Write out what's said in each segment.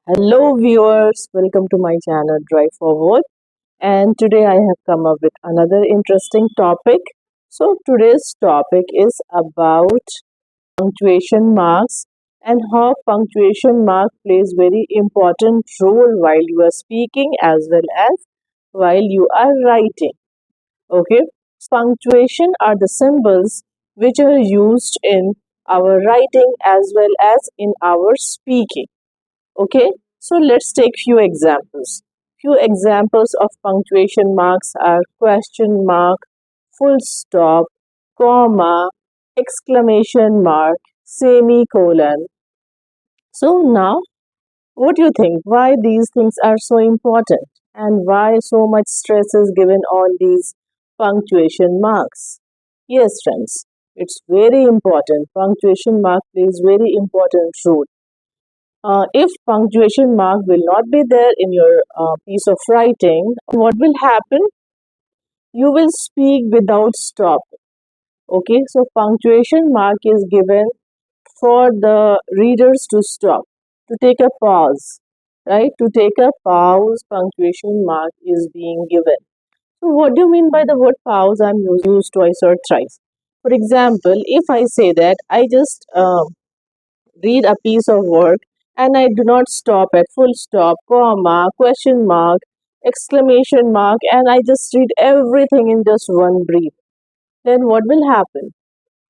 Hello, viewers. Welcome to my channel Drive Forward. And today I have come up with another interesting topic. So, today's topic is about punctuation marks and how punctuation mark plays very important role while you are speaking as well as while you are writing. Okay, punctuation are the symbols which are used in our writing as well as in our speaking. Okay, so let's take few examples. Few examples of punctuation marks are question mark, full stop, comma, exclamation mark, semicolon. So now, what do you think? Why these things are so important and why so much stress is given on these punctuation marks? Yes, friends, it's very important. Punctuation mark plays very important role. If punctuation mark will not be there in your piece of writing, what will happen? You will speak without stop. Okay, so punctuation mark is given for the readers to stop, to take a pause, right? To take a pause, punctuation mark is being given. So, what do you mean by the word pause? I'm used twice or thrice. For example, if I say that I just read a piece of work and I do not stop at full stop, comma, question mark, exclamation mark, and I just read everything in just one breath, then what will happen?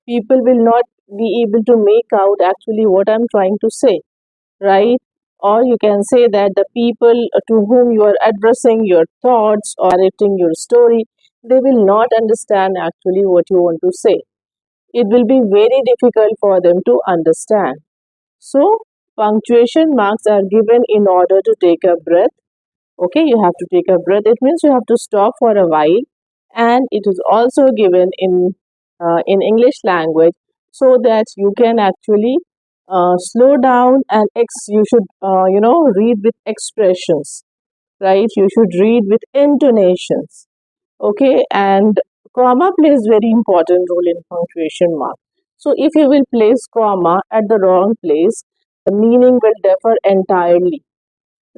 People will not be able to make out actually what I'm trying to say, right? Or you can say that the people to whom you are addressing your thoughts or narrating your story, they will not understand actually what you want to say. It will be very difficult for them to understand. So, punctuation marks are given in order to take a breath. Okay, you have to take a breath. It means you have to stop for a while, and it is also given in English language so that you can actually slow down and you should read with expressions, right? You should read with intonations. Okay, and comma plays very important role in punctuation mark. So if you will place comma at the wrong place, the meaning will differ entirely,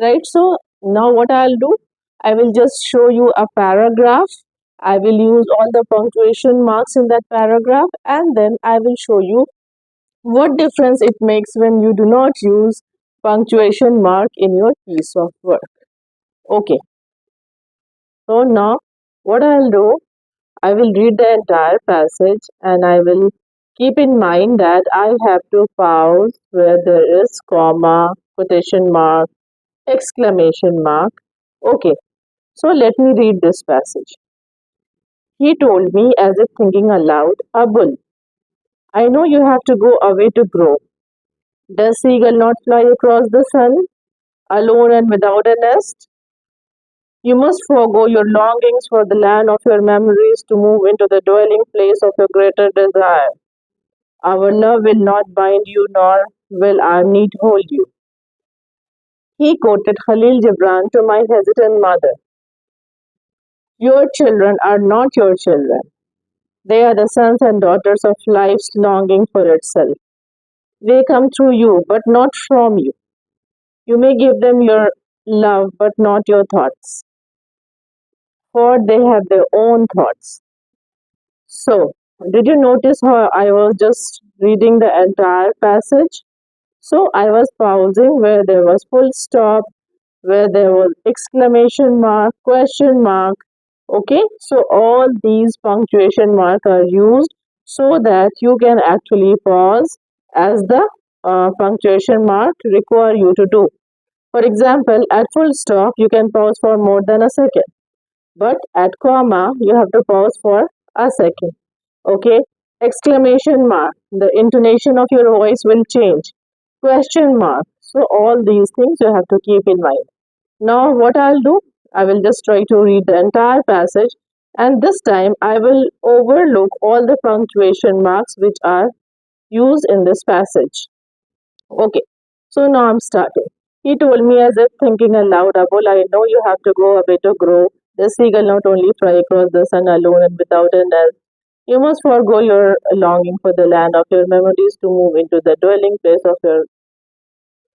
right? So now what I'll do, I will just show you a paragraph. I will use all the punctuation marks in that paragraph, and then I will show you what difference it makes when you do not use punctuation mark in your piece of work. Okay, so now what I'll do, I will read the entire passage and I will keep in mind that I have to pause where there is comma, quotation mark, exclamation mark. Okay, so let me read this passage. He told me as if thinking aloud, a bull. I know you have to go away to grow. Does seagull not fly across the sun, alone and without a nest? You must forego your longings for the land of your memories to move into the dwelling place of your greater desire. Our love will not bind you, nor will our need hold you. He quoted Khalil Gibran to my hesitant mother. Your children are not your children. They are the sons and daughters of life's longing for itself. They come through you, but not from you. You may give them your love, but not your thoughts, for they have their own thoughts. So, did you notice how I was just reading the entire passage? So, I was pausing where there was full stop, where there was exclamation mark, question mark. Okay, so all these punctuation marks are used so that you can actually pause as the punctuation mark require you to do. For example, at full stop, you can pause for more than a second, but at comma, you have to pause for a second. Okay, exclamation mark, the intonation of your voice will change. Question mark. So, all these things you have to keep in mind. Now, what I'll do, I will just try to read the entire passage, and this time I will overlook all the punctuation marks which are used in this passage. Okay, so now I'm starting. He told me as if thinking aloud, Abul, I know you have to go away to grow. The seagull not only fly across the sun alone and without a nest. You must forego your longing for the land of your memories to move into the dwelling place of your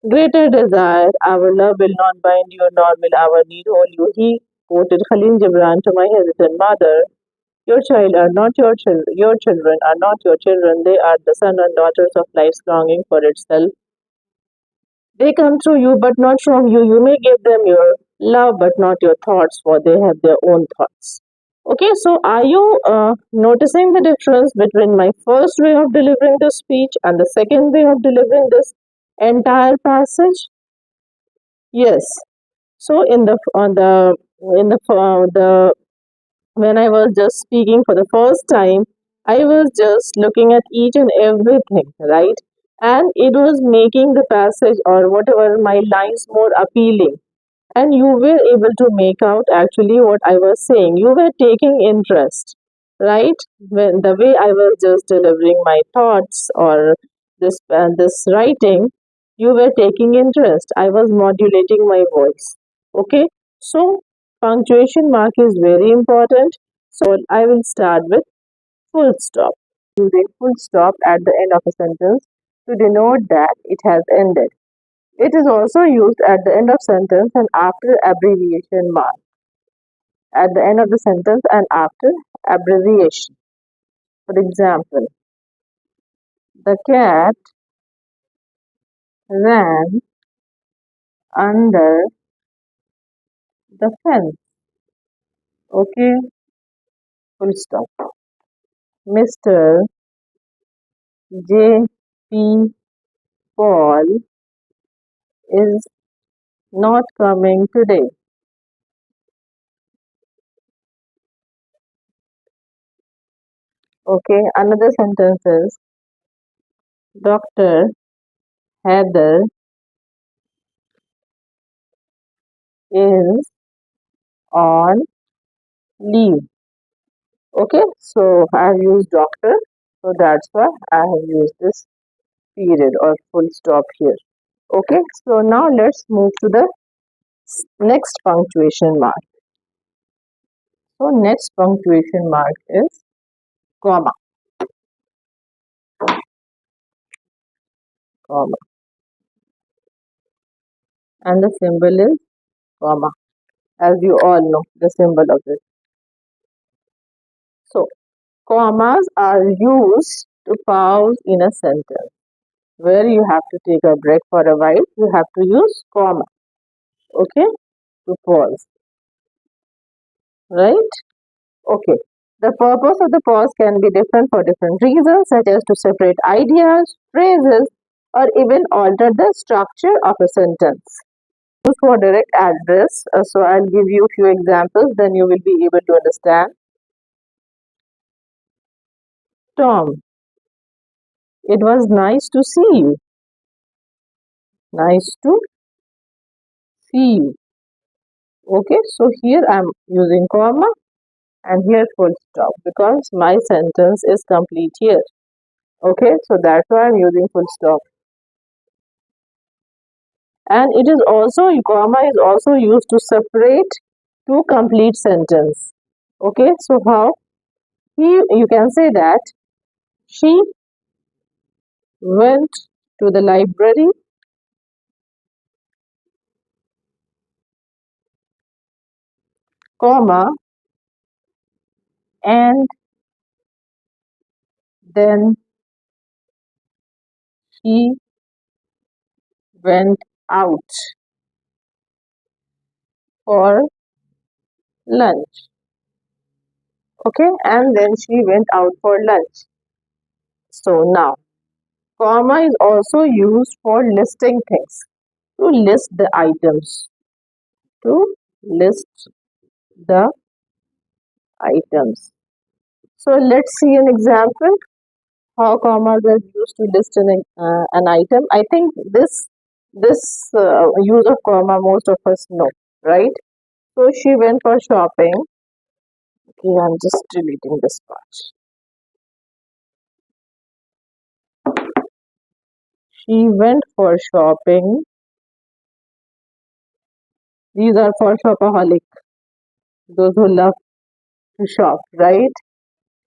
Greater desire, our love will not bind you, nor will our need hold you. He quoted Khalil Gibran to my hesitant mother. Your child are not your children. Your children are not your children. They are the sons and daughters of life's longing for itself. They come through you, but not from you. You may give them your love, but not your thoughts, for they have their own thoughts. Okay, so are you noticing the difference between my first way of delivering the speech and the second way of delivering this entire passage? Yes. So in the when I was just speaking for the first time, I was just looking at each and everything, right? And it was making the passage or whatever my lines more appealing. And you were able to make out actually what I was saying. You were taking interest, right? When the way I was just delivering my thoughts or this writing, you were taking interest. I was modulating my voice. Okay, so punctuation mark is very important. So I will start with full stop. Using full stop at the end of a sentence to denote that it has ended. It is also used at the end of sentence and after abbreviation mark. At the end of the sentence and after abbreviation. For example, the cat ran under the fence. Okay, full stop. Mr. J. P. Paul is not coming today. Okay, another sentence is Dr. Heather is on leave. Okay, so I have used doctor, so that's why I have used this period or full stop here. Okay, so now let's move to the next punctuation mark. So next punctuation mark is comma, comma, and the symbol is comma, as you all know the symbol of it. So commas are used to pause in a sentence where you have to take a break for a while. You have to use comma, okay, to pause, right? Okay. The purpose of the pause can be different for different reasons, such as to separate ideas, phrases, or even alter the structure of a sentence. Use for direct address. So I'll give you a few examples, then you will be able to understand. Tom, it was nice to see you. Nice to see you. Okay, so here I'm using comma and here full stop because my sentence is complete here. Okay, so that's why I'm using full stop. And it is also comma is also used to separate two complete sentence. Okay, so how you can say that she went to the library, comma, and then she went out for lunch. Okay, and then she went out for lunch. So now comma is also used for listing things, to list the items, to list the items. So let's see an example how commas are used to list an item. I think this use of comma most of us know, right? So she went for shopping. Okay, I'm just deleting this part. She went for shopping. These are for shopaholic, those who love to shop, right?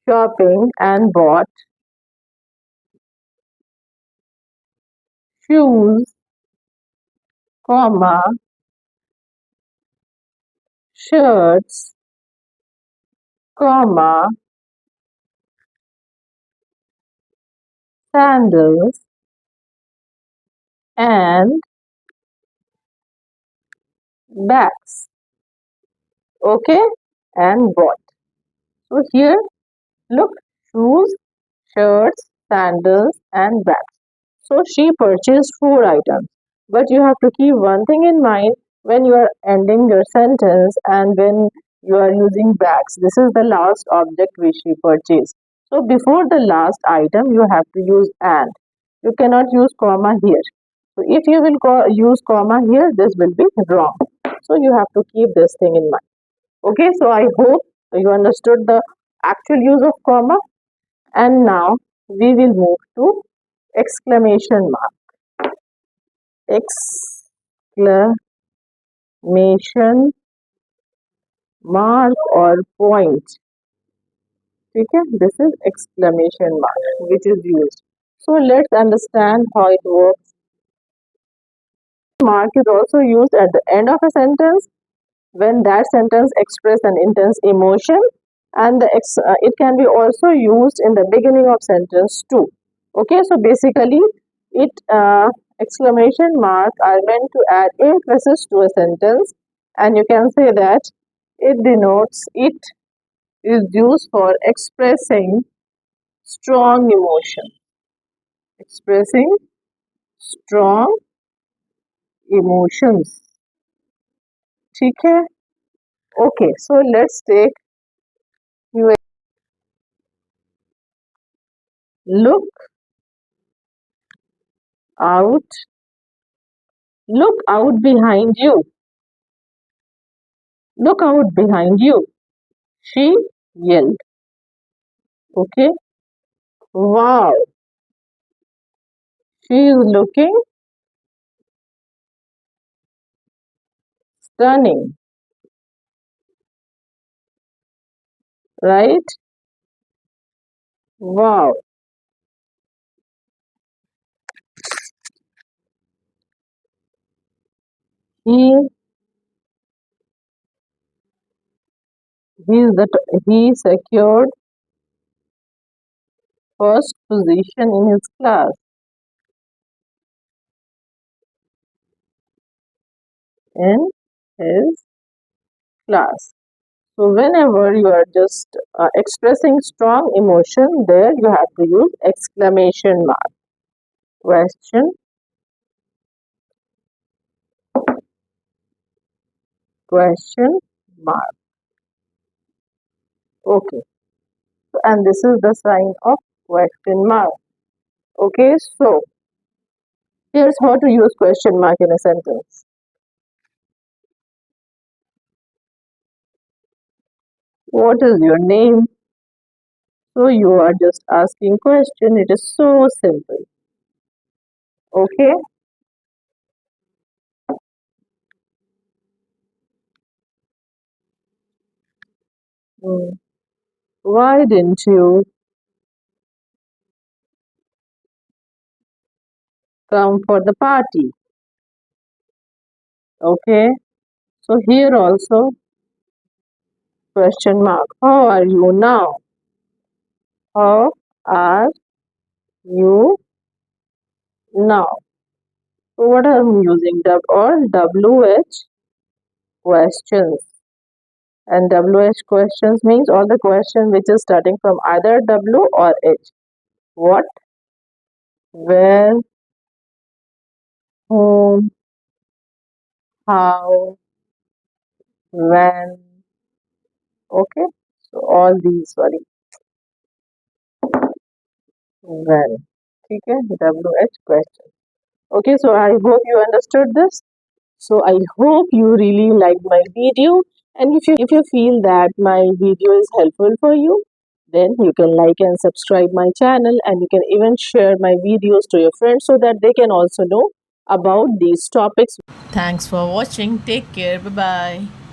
Shopping and bought shoes comma, shirts, comma, sandals, and bags. Okay, and what? So here, look, shoes, shirts, sandals, and bags. So she purchased four items. But you have to keep one thing in mind when you are ending your sentence and when you are using bags. This is the last object which she purchased. So before the last item, you have to use and. You cannot use comma here. So if you will use comma here, this will be wrong. So you have to keep this thing in mind. Okay, so I hope you understood the actual use of comma. And now we will move to exclamation mark. Exclamation mark or point. Okay, this is exclamation mark which is used. So let's understand how it works. Mark is also used at the end of a sentence when that sentence expresses an intense emotion, and it can be also used in the beginning of sentence too. Okay, so basically it exclamation marks are meant to add emphasis to a sentence, and you can say that it is used for expressing strong emotion, expressing strong emotions. ठीक है? Okay, so let's take you look out. Look out behind you. Look out behind you. She yelled. Okay. Wow. She is looking stunning. Right? Wow. He he secured first position in his class. In his class. So whenever you are just expressing strong emotion, there you have to use exclamation mark. Question, question mark. Okay. So, and this is the sign of question mark. Okay. So here's how to use question mark in a sentence. What is your name? So you are just asking question. It is so simple. Okay. Hmm. Why didn't you come for the party? Okay. So here also question mark. How are you now? How are you now? So what I'm using all WH questions. And WH questions means all the question which is starting from either W or H. What, where, whom, how, when. Okay. So all these, sorry, when. Okay. WH question. Okay. So I hope you understood this. So I hope you really liked my video, and if you feel that my video is helpful for you, then you can like and subscribe my channel, and you can even share my videos to your friends so that they can also know about these topics. Thanks for watching. Take care. Bye bye.